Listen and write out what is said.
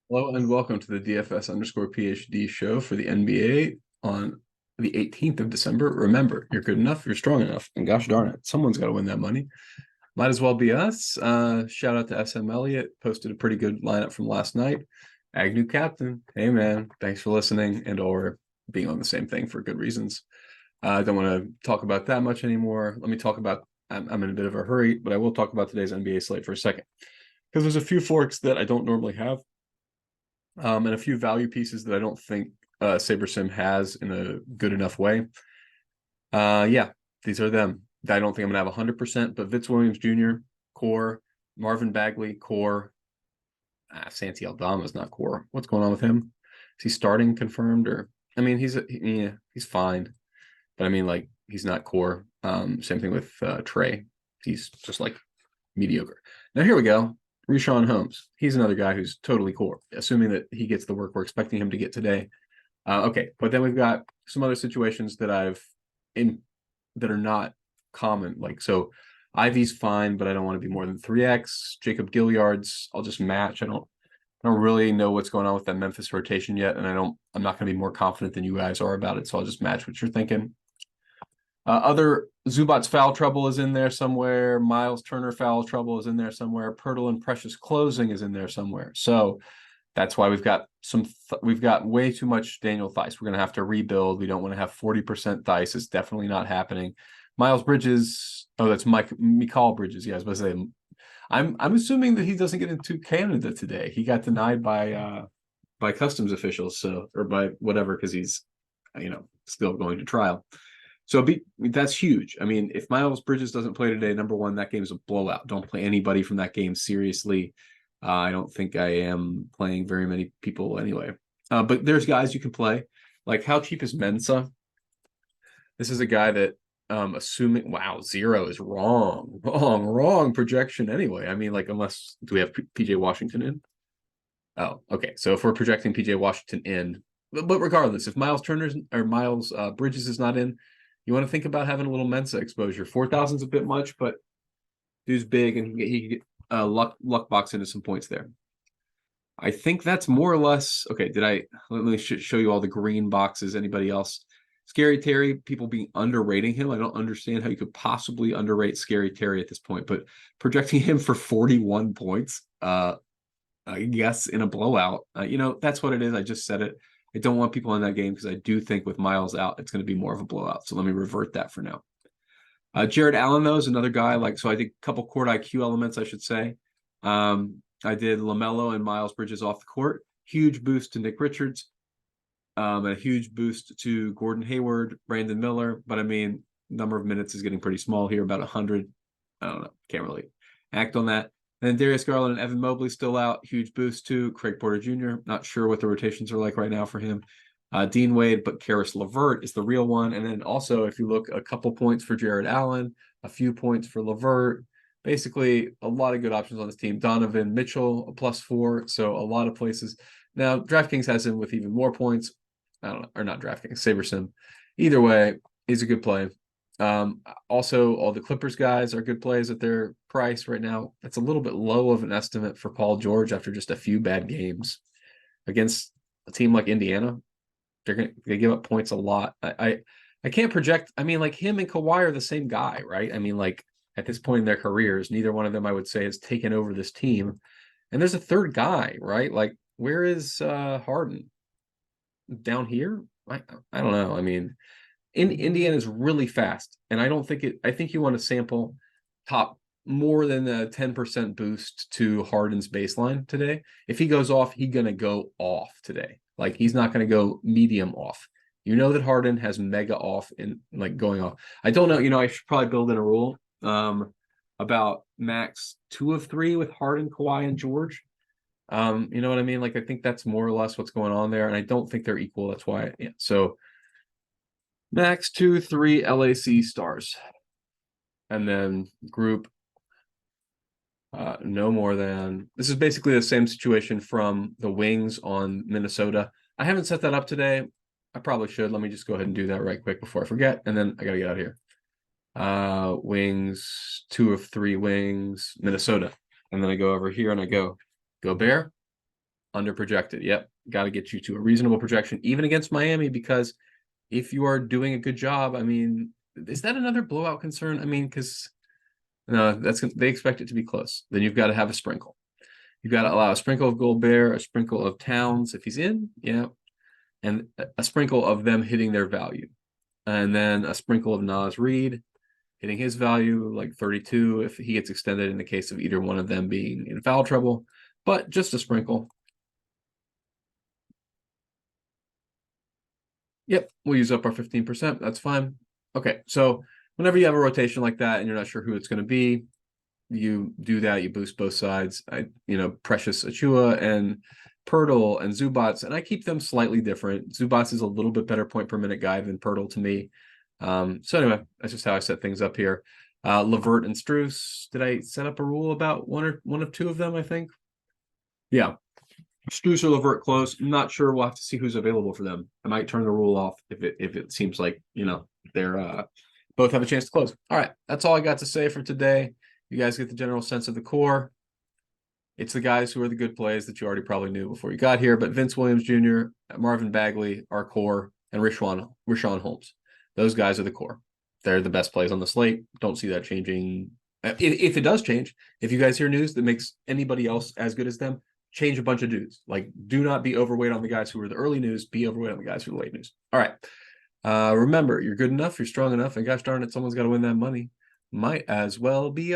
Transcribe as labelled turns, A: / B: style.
A: Hello and welcome to the DFS underscore PhD show for the NBA on the 18th of December. Remember, you're good enough, you're strong enough, and gosh darn it, someone's got to win that money. Might as well be us. Shout out to SM Elliott, posted a pretty good lineup from last night. Agnew captain, hey man, thanks for listening and or being on the same thing for good reasons. I don't want to talk about that much anymore. Let me talk about. I'm in a bit of a hurry, but I will talk about today's NBA slate for a second because there's a few forks that I don't normally have and a few value pieces that I don't think SaberSim has in a good enough way. Yeah, these are them. I don't think I'm going to have 100%, but Vince Williams Jr., core, Marvin Bagley, core, Santi Aldama is not core. What's going on with him? Is he starting confirmed or? I mean, he's fine, but I mean, like he's not core. Same thing with Trey. He's just like mediocre. Now here we go. Richaun Holmes. He's another guy who's totally core, assuming that he gets the work we're expecting him to get today. Okay, but then we've got some other situations that that are not common. Like so, Ivy's fine, but I don't want to be more than 3x. Jacob Gilliard's, I'll just match. I don't really know what's going on with that Memphis rotation yet, and I'm not going to be more confident than you guys are about it. So I'll just match what you're thinking. Other Zubac's foul trouble is in there somewhere. Myles Turner foul trouble is in there somewhere. Pirtle and Precious closing is in there somewhere. So that's why we've got we've got way too much Daniel Theis. We're gonna have to rebuild. We don't want to have 40% Theis. It's definitely not happening. Miles Bridges. Oh, that's Mikal Bridges. Yeah, I was about to say. I'm assuming that he doesn't get into Canada today. He got denied by customs officials, so or by whatever, because he's still going to trial. So that's huge. I mean, if Miles Bridges doesn't play today, number one, that game is a blowout. Don't play anybody from that game seriously. I don't think I am playing very many people anyway. But there's guys you can play. Like, how cheap is Mensa? This is a guy that, assuming, wow, zero is wrong projection anyway. I mean, like, unless, do we have PJ Washington in? Oh, okay. So if we're projecting PJ Washington in, but regardless, if Miles Turner's or Miles Bridges is not in, you want to think about having a little Mensa exposure. 4,000 is a bit much, but dude's big and he can get luck box into some points there. I think that's more or less okay. Let me show you all the green boxes. Anybody else? Scary Terry, people being underrating him. I don't understand how you could possibly underrate Scary Terry at this point, but projecting him for 41 points, I guess in a blowout, that's what it is. I just said it. I don't want people in that game because I do think with Myles out, it's going to be more of a blowout. So let me revert that for now. Jared Allen, though, is another guy. So I think a couple court IQ elements, I should say. I did LaMelo and Miles Bridges off the court. Huge boost to Nick Richards. A huge boost to Gordon Hayward, Brandon Miller. But I mean, number of minutes is getting pretty small here, about 100. I don't know. Can't really act on that. And then Darius Garland and Evan Mobley still out. Huge boost to Craig Porter Jr. Not sure what the rotations are like right now for him. Dean Wade, but Karis Levert is the real one. And then also, if you look, a couple points for Jared Allen, a few points for Levert. Basically, a lot of good options on this team. Donovan Mitchell, a +4. So a lot of places. Now, DraftKings has him with even more points. I don't know, or not DraftKings, SaberSim. Either way, he's a good play. Also, all the Clippers guys are good plays at their price right now. That's a little bit low of an estimate for Paul George after just a few bad games against a team like Indiana. They give up points a lot. I can't project. I mean, like him and Kawhi are the same guy, right? I mean, like at this point in their careers, neither one of them I would say has taken over this team. And there's a third guy, right? Like, where is Harden? Down here? I don't know. I mean, Indiana is really fast, and I don't think it. I think you want to sample top more than a 10% boost to Harden's baseline today. If he goes off, he's gonna go off today. Like he's not gonna go medium off. You know that Harden has mega off and like going off. I don't know. I should probably build in a rule about max 2 of 3 with Harden, Kawhi, and George. You know what I mean? Like I think that's more or less what's going on there, and I don't think they're equal. That's why. Yeah. So max 2, 3 LAC stars, and then group no more than. This is basically the same situation from the Wings on Minnesota. I haven't set that up today. I probably should. Let me just go ahead and do that right quick before I forget, and then I gotta get out of here. Wings, 2 of 3 Wings, Minnesota, and then I go over here and I go Bear, Under projected. Yep. Got to get you to a reasonable projection, even against Miami, because if you are doing a good job, I mean, is that another blowout concern? I mean, because no, they expect it to be close. Then you've got to have a sprinkle. You've got to allow a sprinkle of Gobert, a sprinkle of Towns if he's in, yeah, and a sprinkle of them hitting their value, and then a sprinkle of Naz Reid hitting his value, like 32, if he gets extended in the case of either one of them being in foul trouble, but just a sprinkle. Yep, we'll use up our 15%. That's fine. Okay, so whenever you have a rotation like that and you're not sure who it's going to be, you do that. You boost both sides. Precious Achua and Pirtle and Zubac, and I keep them slightly different. Zubac is a little bit better point per minute guy than Pirtle to me. So anyway, that's just how I set things up here. Levert and Strus. Did I set up a rule about one of two of them? I think. Yeah, Strus or Levert close. I'm not sure. We'll have to see who's available for them. I might turn the rule off if it seems like they're both have a chance to close. All right, that's all I got to say for today. You guys get the general sense of the core. It's the guys who are the good plays that you already probably knew before you got here. But Vince Williams Jr., Marvin Bagley, our core, and Richaun Holmes. Those guys are the core. They're the best plays on the slate. Don't see that changing. If it does change, if you guys hear news that makes anybody else as good as them, change a bunch of dudes. Like, do not be overweight on the guys who are the early news. Be overweight on the guys who are the late news. All right. Remember, you're good enough. You're strong enough. And gosh darn it, someone's got to win that money. Might as well be